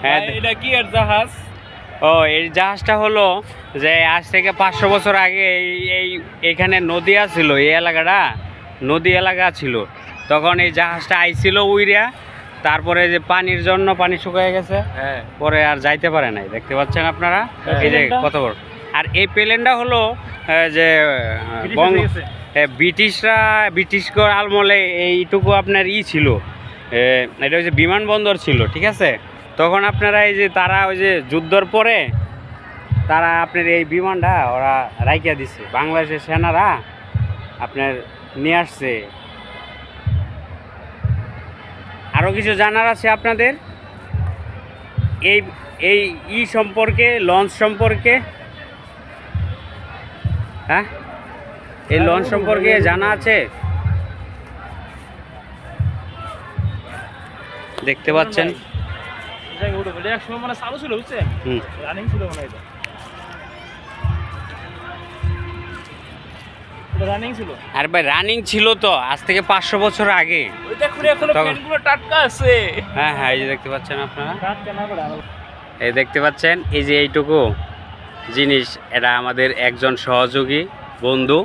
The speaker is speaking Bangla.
হ্যাঁ, এটা কি এর জাহাজ? ও এই জাহাজটা হলো যে আজ থেকে 500 বছর আগে এইখানে নদী ছিল, এই এলাকাটা নদী এলাকা ছিল। তখন এই জাহাজটা আইছিল উইরা, তারপরে যে পানির জন্য পানি শুকিয়ে গেছে, হ্যাঁ, পরে আর যাইতে পারে নাই। দেখতে পাচ্ছেন আপনারা হ্যাঁ। এই যে কত বড়। আর এই প্লেনটা হলো যে ব্রিটিশরা আমলে এইটুকু আপনার ছিল, এটা হচ্ছে বিমানবন্দর ছিল, ঠিক আছে। তখন আপনারা এই যে তারা ওই যে যুদ্ধর পরে তারা আপনার এই বিমানটা ওরা রাইখা দিছে, বাংলাদেশের সেনারা আপনার নিয়ে আসছে। আরও কিছু জানার আছে আপনাদের এই এই সম্পর্কে, লঞ্চ সম্পর্কে? হ্যাঁ, এই লঞ্চ সম্পর্কে জানা আছে? দেখতে পাচ্ছেন। এক সময় মানে চালু ছিল, বুঝছেন? রানিং ছিল মনে হয়, রানিং ছিল। আর ভাই রানিং ছিল তো আজ থেকে 500 বছর আগে। ওই দেখুন এখনো প্লেনগুলো টাটকা আছে। হ্যাঁ হ্যাঁ, এই যে দেখতে পাচ্ছেন আপনারা, টাটকা না করে এই দেখতে পাচ্ছেন এই যে এইটুকু জিনিস, এটা আমাদের একজন সহযোগী বন্ধু